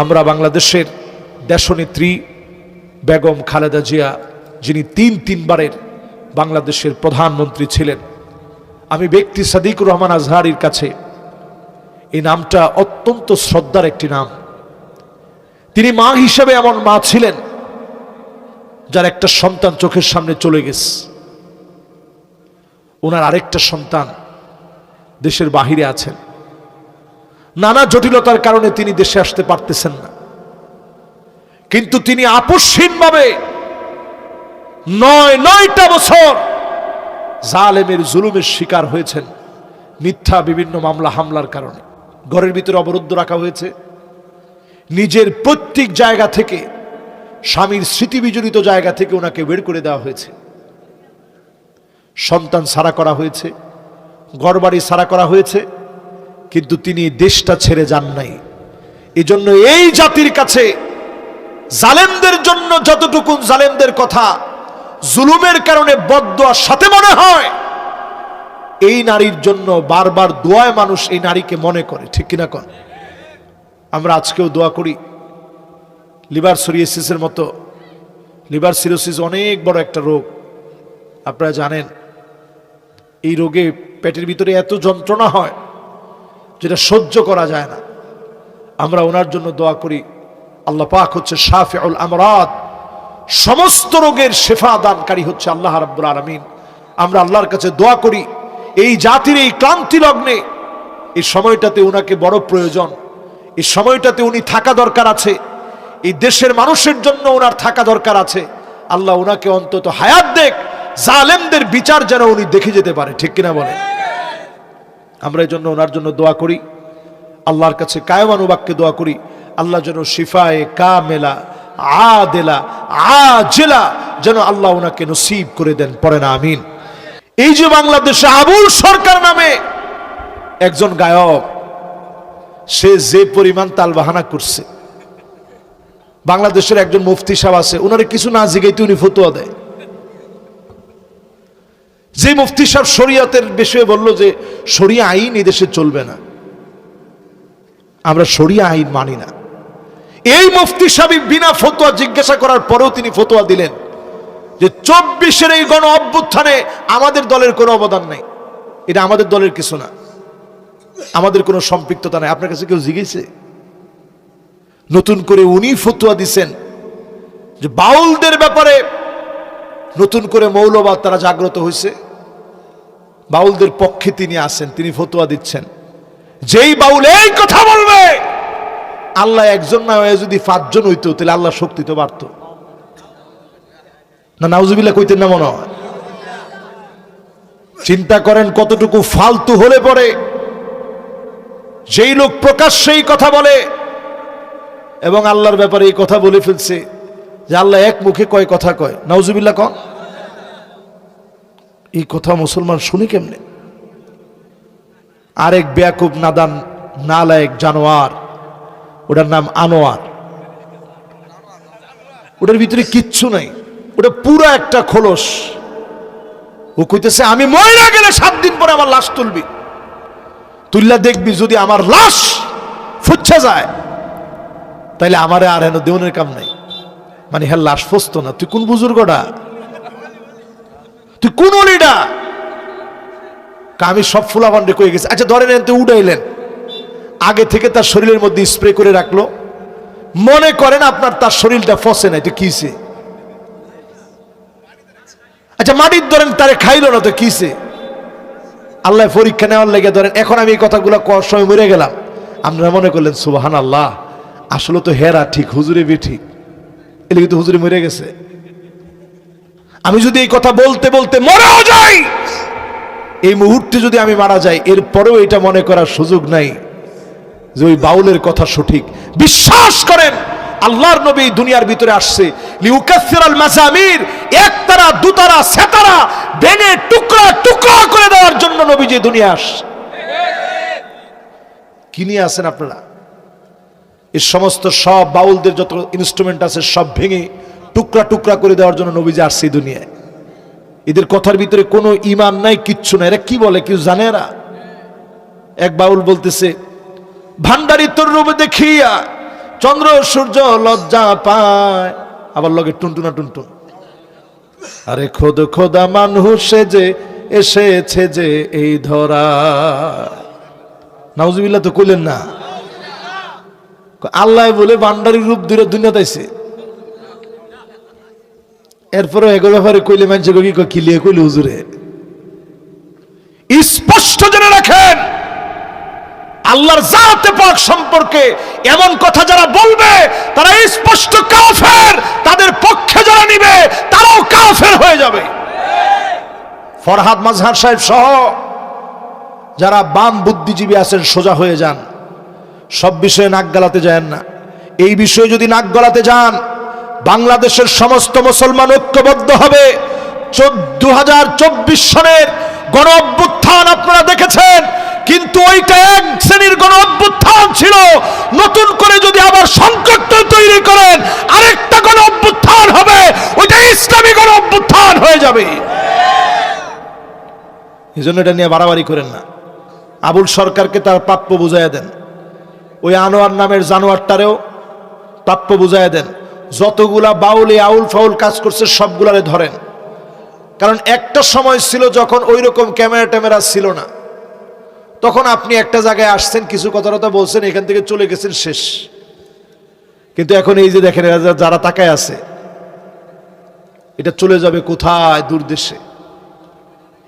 আমরা বাংলাদেশের দেশনেত্রী বেগম খালেদা জিয়া, যিনি তিনবারের বাংলাদেশের প্রধানমন্ত্রী ছিলেন, আমি ব্যক্তি সাদিকুর রহমান আজহারীর কাছে এই নামটা অত্যন্ত শ্রদ্ধার একটি নাম। তিনি মা হিসেবে এমন মা ছিলেন যার একটা সন্তান চোখের সামনে চলে গেছে, ওনার আরেকটা সন্তান দেশের বাহিরে আছেন, নানা জটিলতার কারণে তিনি দেশে আসতে পারতেছেন না, কিন্তু তিনি আপসহীনভাবে ৯টা বছর জালেমের জুলুমের শিকার হয়েছেন। মিথ্যা বিভিন্ন মামলা হামলার কারণে ঘরের ভিতরে অবরুদ্ধ রাখা হয়েছে, নিজের প্রত্যেক জায়গা থেকে, স্বামীর স্মৃতি বিজড়িত জায়গা থেকে ওনাকে বের করে দেওয়া হয়েছে, সন্তান ছাড়া করা হয়েছে, ঘরবাড়ি ছাড়া করা হয়েছে, কিন্তু তিনি দেশটা ছেড়ে যান নাই। এজন্য এই জাতির কাছে জালেমদের জন্য যতটুকু জালেমদের কথা জুলুমের কারণে বদদোয়ার সাথে মনে হয়, এই নারীর জন্য বারবার দোয়ায় মানুষ এই নারীকে মনে করে, ঠিক কিনা কোন? আমরা আজকেও দোয়া করি। লিভার সিরোসিসের মতো, লিভার সিরোসিস অনেক বড় একটা রোগ, আপনারা জানেন। এই রোগে পেটের ভিতরে এত যন্ত্রণা হয় যেটা সহ্য করা যায় না। আমরা ওনার জন্য দোয়া করি। আল্লাহ পাক হচ্ছে শাফিউল আমরাদ, সমস্ত রোগের শেফা দানকারী হচ্ছে আল্লাহ রাব্বুল আলামিন। আমরা আল্লাহর কাছে দোয়া করি এই জাতির এই ক্লান্তি লগ্নে, এই সময়টাতে উনাকে বড় প্রয়োজন, এই সময়টাতে উনি থাকা দরকার আছে, এই দেশের মানুষের জন্য ওনার থাকা দরকার আছে। আল্লাহ ওনাকে অন্তত হায়াত দেখ, জালেমদের বিচার যেন উনি দেখে যেতে পারে, ঠিক কিনা বলে? আমরা এই জন্য ওনার জন্য দোয়া করি, আল্লাহর কাছে কায়মানুবাক্যে দোয়া করি, আল্লাহ যেন শিফায়ে কামেলা আদেলা আজেলা যেন আল্লাহ ওনাকে নসিব করে দেন, পড়ে না আমিন। এই যে বাংলাদেশে আবুল সরকার নামে একজন গায়ক, সে যে পরিমাণ তালবাহানা করছে, বাংলাদেশের একজন মুফতি সাহেব আছে, ওনারে কিছু না জিগাইতে উনি ফতোয়া দেয়। যে মুফতি সাহেব শরিয়তের বিষয়ে বলল যে শরিয়া আইন এই দেশে চলবে না, আমরা শরিয়া আইন মানি না, এই মুফতি সাহেব বিনা ফতোয়া জিজ্ঞাসা করার পরেও তিনি ফতোয়া দিলেন যে 24-এর এই গণ অভ্যুত্থানে আমাদের দলের কোনো অবদান নাই, এটা আমাদের দলের কিছু না, আমাদের কোনো সম্পৃক্ততা নাই। আপনার কাছে কেউ জিজ্ঞেসে? নতুন করে উনি ফতোয়া দিচ্ছেন যে বাউলদের ব্যাপারে নতুন করে মৌলবাদ তারা জাগ্রত হয়েছে, বাউলদের পক্ষে তিনি আছেন, তিনি ফতোয়া দিচ্ছেন যেই বাউল এই কথা বলবে, আল্লাহ একজন না হয়ে যদি 5 জন হইতো তাহলে আল্লাহ শক্তি তো বাড়তো না। নাউজুবিল্লাহ কইতেন না মনে হয়? চিন্তা করেন কতটুকু ফালতু হলে পরে যেই লোক প্রকাশ্যে এই কথা বলে এবং আল্লাহর ব্যাপারে এই কথা বলে ফেলছে যে আল্লাহ এক মুখে কয় কথা কয়, নাউজুবিল্লাহ কন, এই কথা মুসলমান শুনি কেমনে? আরেক বেয়াকুব নাদান নালায়েক জানোয়ার, ওটার নাম আনোয়ার, ওটার ভিতরে কিচ্ছু নাই, ওটা পুরো একটা খোলস। ও কইতেছে আমি মরে গেলে 7 দিন পরে আমার লাশ তুলবি, তুললা দেখবি যদি আমার লাশ ফুচ্ছে যায় তাইলে আমারে আর হেন দেওয়ানের কাম নাই। মানে হ্যাঁ লাশ ফসতো না। তুই কোন বুজুর্গটা? তুই কোন অলিটা? আমি সব ফুলাভান্ডে কয়ে গেছি। আচ্ছা ধরেন এনতে উড়াইলেন, আগে থেকে তার শরীরের মধ্যে স্প্রে করে রাখলো, মনে করেন আপনার তার শরীরটা ফসে নাই, তো কিসে? আচ্ছা মাটির ধরেন তারে খাইলো না, তো কিসে? আল্লাহ পরীক্ষা নেওয়ার লেগে ধরেন এখন আমি এই কথাগুলো করার সময় মরে গেলাম, আপনারা মনে করলেন সুবহানাল্লাহ, আসলে তো হেরা ঠিক, হুজুরে বি ঠিক, এলে কিন্তু হুজুরে মরে গেছে। আমি যদি এই কথা বলতে বলতে মরেও যাই, এই মুহূর্তে যদি আমি মারা যাই, এরপরেও এটা মনে করার সুযোগ নাই যে ওই বাউলের কথা সঠিক। বিশ্বাস করেন আল্লাহর নবী দুনিয়ার ভিতরে আসছে লিউকাসসিরাল মাযামির, একতারা দুতারা সেতারা ভেঙে টুকরা টুকরা করে দেওয়ার জন্য নবীজি দুনিয়া আসছে। কি নিয়ে আছেন আপনারা? এই সমস্ত সব বাউলদের যত ইনস্ট্রুমেন্ট আছে সব ভেঙে টুকরা টুকরা করে দেওয়ার জন্য নবীজি আসছে দুনিয়ায়। এদের কথার ভিতরে কোনো ঈমান নাই, কিচ্ছু নাই। এরা কি বলে কেউ জানে? এরা এক বাউল বলতেছে ভান্ডারি তোর রূপ দেখিয়া চন্দ্র সূর্য লজ্জা পায়, আবার লগে টুনটুনা টুনটুন। আরে খোদ খোদা মানুষ যে এসেছে যে এই ধরা। নাউজুবিল্লাহ তো কইলেন না? আল্লাহ বলে বান্ডারি রূপ ধরে দুনিয়াতে আইছে। এরপরে এগুলো ব্যাপারে কইলে মানুষ কিলিয়ে কইলে হুজুরে স্পষ্ট জেনে রাখেন, আল্লাহর জাতে পাক সম্পর্কে এমন কথা যারা বলবে তারা স্পষ্ট কাফের, তাদের পক্ষে যারা নিবে তারাও কাফের হয়ে যাবে। ফরহাদ মাজহার সাহেব সহ যারা বাম বুদ্ধিজীবী আছেন সোজা হয়ে যান, সব বিষয়ে নাক গলাতে যান না। এই বিষয়ে যদি নাক গলাতে যান, বাংলাদেশের সমস্ত মুসলমান ঐক্যবদ্ধ হবে। 2024 সনের গণ অভ্যুত্থান আপনারা দেখেছেন, কিন্তু ওইটা এক শ্রেণীর গণ অভ্যুত্থান ছিল। নতুন করে যদি আবার সংকট তৈরি করেন, আরেকটা গণ অভ্যুত্থান হবে, ওইটা ইসলামী গণ অভ্যুত্থান হয়ে যাবে। এই জন্য এটা নিয়ে বাড়াবাড়ি করেন না। আবুল সরকারকে তার প্রাপ্য বুঝাইয়া দেন, ওই আনোয়ার নামের জানোয়ারটারেও প্রাপ্য বুঝাইয়া দেন। যতগুলা বাউলে আউল ফাউল কাজ করছে সবগুলারে ধরেন। কারণ একটা সময় ছিল যখন ওই রকম ক্যামেরা ট্যামেরা ছিল না, তখন আপনি একটা জায়গায় আসছেন, কিছু কথা বলছেন, এখান থেকে চলে গেছেন, শেষ। কিন্তু এখন এই যে দেখেন যারা তাকায় আছে, এটা চলে যাবে কোথায়? দূর দেশে।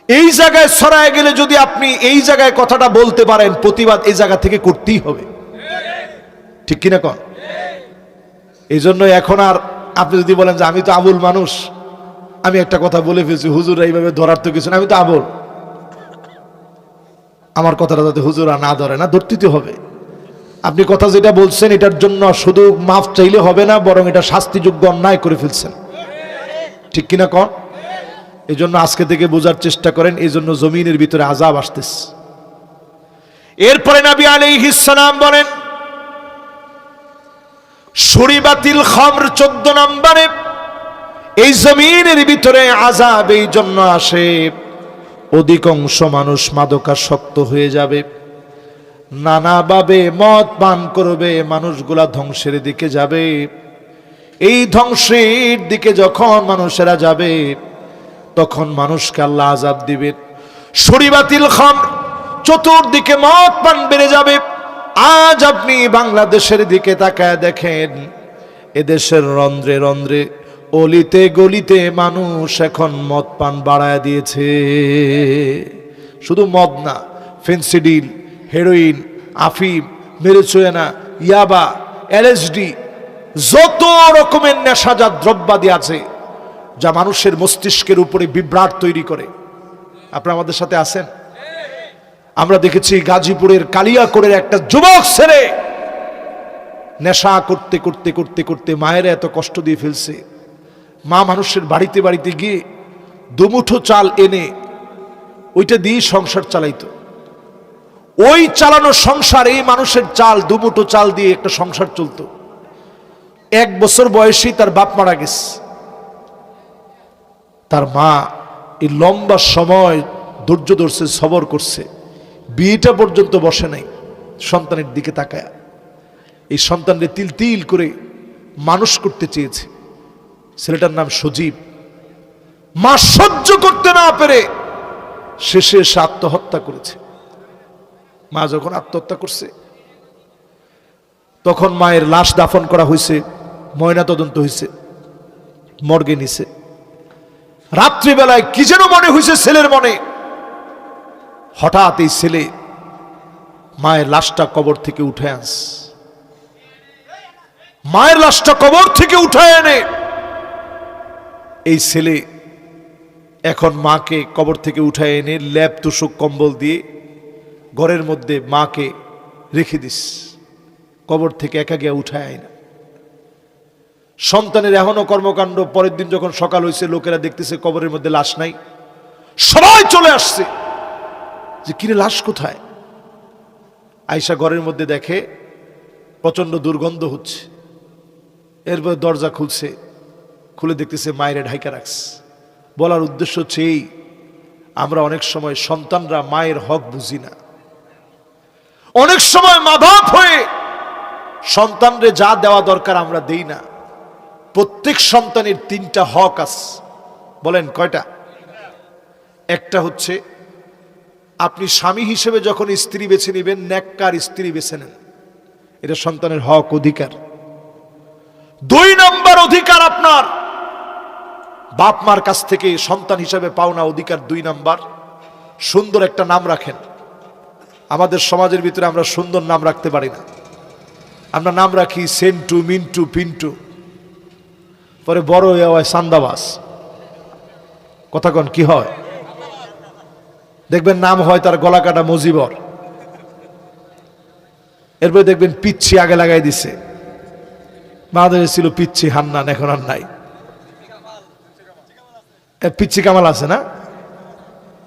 এই জায়গায় ছড়ায় গেলে যদি আপনি এই জায়গায় কথাটা বলতে পারেন, প্রতিবাদ এই জায়গা থেকে করতেই হবে, ঠিক কিনা কন? এই জন্য এখন আর আপনি যদি বলেন যে আমি তো আবুল মানুষ, আমি একটা কথা বলে ফেলছি, হুজুর এইভাবে ধরার তো কিছু না, আমি তো আবুল, আমার কথাটা যাতে হুজুরা না ধরে, না ধরতে হবে। আপনি কথা যেটা বলছেন এটার জন্য শুধু মাফ চাইলে হবে না, বরং এটা শাস্তিযোগ্য অন্যায় করে ফেলছেন, ঠিক কিনা কন? এই জন্য আজকে থেকে বোঝার চেষ্টা করেন। এই জন্য জমিনের ভিতরে আযাব আসতেছে। এরপরে নবী আলাইহিস সালাম বলেন, শুরিবাতিল খামর 14 নম্বরে, এই জমিনের ভিতরে আযাব এই জন্য আসে, অধিকাংশ মানুষ মাদকাসক্ত হয়ে যাবে, নানাভাবে মদ পান করবে, মানুষগুলা ধ্বংসের দিকে যাবে। এই ধ্বংসের দিকে যখন মানুষেরা যাবে, তখন মানুষকে আল্লাহ আযাব দিবেন। শুরিবাতিল খামর, চতুর্দিকে মদ পান বেড়ে যাবে। আজ আপনি বাংলাদেশের দিকে তাকায় দেখেন, এদেশের রন্ধ্রে রন্ধ্রে, অলিতে গলিতে মানুষ এখন মদ পান বাড়ায় দিয়েছে। শুধু মদ না, ফেন্সিডিল, হেরোইন, আফিম, মেরিজুয়ানা, ইয়াবা, এলএসডি, যত রকমের নেশাজাত দ্রব্যাদি আছে যা মানুষের মস্তিষ্কের উপরে বিভ্রাট তৈরি করে। আপনারা আমাদের সাথে আছেন? আমরা দেখেছি গাজীপুরের কালিয়াকোড়ের একটা যুবক ছেলে নেশা করতে করতে করতে করতে মায়ের এত কষ্ট দিয়ে ফেলছে। মা মানুষের বাড়িতে বাড়িতে গিয়ে দুমুঠো চাল এনে ওইটা দিয়ে সংসার চালাইতো। ওই চালানো সংসার, এই মানুষের চাল, দুমুঠো চাল দিয়ে একটা সংসার চলতো। 1 বছর বয়সেই তার বাপ মারা গেছে। তার মা এই লম্বা সময় ধৈর্য ধরছে, সবর করছে, বিয়েটা পর্যন্ত বসে নাই সন্তানের দিকে তাকায়। এই সন্তানকে তিল তিল করে মানুষ করতে চেয়েছে। ছেলেটার নাম সজীব। মা সহ্য করতে না পেরে শেষে সে আত্মহত্যা করেছে। মা যখন আত্মহত্যা করছে, তখন মায়ের লাশ দাফন করা হয়েছে, ময়না তদন্ত হয়েছে, মর্গে নিছে। রাত্রিবেলায় কি যেন মনে হয়েছে ছেলের মনে। হঠাৎ এই ছেলে মায়ের লাশটা কবর থেকে উঠে আনস। মায়ের লাশটা কবর থেকে উঠে এনে এই ছেলে এখন মাকে কবর থেকে উঠে এনে ল্যাপ তুষক কম্বল দিয়ে ঘরের মধ্যে মাকে রেখে দিস। কবর থেকে একা গিয়া উঠায় আয় না। সন্তানের এখনো কর্মকাণ্ড। পরের দিন যখন সকাল হয়েছে, লোকেরা দেখতেছে কবরের মধ্যে লাশ নাই। সবাই চলে আসছে যে কিরে লাশ কোথায়? আয়সা ঘরের মধ্যে দেখে প্রচন্ড দুর্গন্ধ হচ্ছে। এরপর দরজা খুলছে, খুলে দেখতেছে মায়ের ঢাইকা রাখছে। বলার উদ্দেশ্য হচ্ছে এই, আমরা অনেক সময় সন্তানরা মায়ের হক বুঝি না। অনেক সময় মা বাপ হয়ে সন্তানরে যা দেওয়া দরকার আমরা দেই না। প্রত্যেক সন্তানের 3টা হক আছে। বলেন কয়টা? একটা হচ্ছে আপনি স্বামী হিসেবে যখন স্ত্রী বেছে নেবেন, নেককার স্ত্রী বেছে নেন, এটা সন্তানের হক, অধিকার। 2 নম্বর অধিকার আপনার বাপ মার কাছ থেকে সন্তান হিসেবে পাওনা অধিকার। 2 নম্বর, সুন্দর একটা নাম রাখেন। আমাদের সমাজের ভিতরে আমরা সুন্দর নাম রাখতে পারি না। আমরা নাম রাখি সেন্টু, মিন্টু, পিন্টু, পরে বড় হয়ে হয় সান্দাবাস। কথা কন কি হয়? দেখবেন নাম হয় তার গলা কাটা মজিবর, এরপরে দেখবেন পিচ্ছি আগে লাগাই দিছে। বাংলাদেশে ছিল পিচ্ছি হান্নান, এখন আর নাই। পিচ্ছি কামাল আছে না?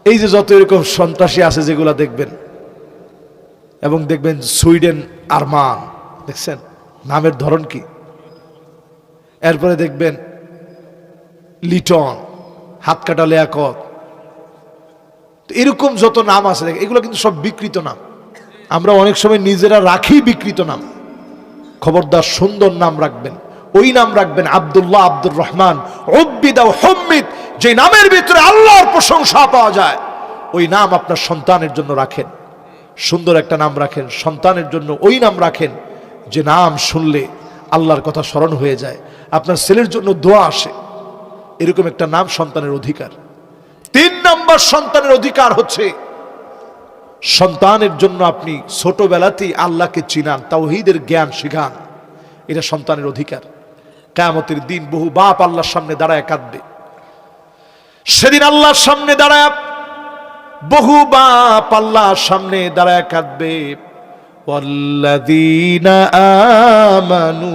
এই যে যত এরকম সন্ত্রাসী আছে যেগুলা দেখবেন, এবং দেখবেন সুইডেন আরমান, দেখছেন নামের ধরন কি? এরপরে দেখবেন লিটন, হাত কাটা লিয়াকত, এরকম যত নাম আছে এগুলো কিন্তু সব বিকৃত নাম। আমরা অনেক সময় নিজেরা রাখি বিকৃত নাম। খবরদার, সুন্দর নাম রাখবেন। ওই নাম রাখবেন আব্দুল্লাহ, আব্দুর রহমান, উব্বিদ ও হুম্মিদ, যে নামের ভিতরে আল্লাহর প্রশংসা পাওয়া যায়, ওই নাম আপনার সন্তানের জন্য রাখেন। সুন্দর একটা নাম রাখেন সন্তানের জন্য। ওই নাম রাখেন যে নাম শুনলে আল্লাহর কথা স্মরণ হয়ে যায়, আপনার ছেলের জন্য দোয়া আসে। এরকম একটা নাম সন্তানের অধিকার। 3 নম্বর সন্তানের অধিকার হচ্ছে সন্তানের জন্য আপনি ছোটবেলাতেই আল্লাহকে চিনান, তাওহীদের জ্ঞান শিখান। এটা সন্তানের অধিকার। কিয়ামতের দিন বহু বাপ আল্লাহর সামনে দাঁড়ায় কাঁদবে। সেদিন আল্লাহর সামনে দাঁড়ায় বহু বাপ আল্লাহর সামনে দাঁড়ায় কাঁদবে। ওয়াল্লাযীনা আমানু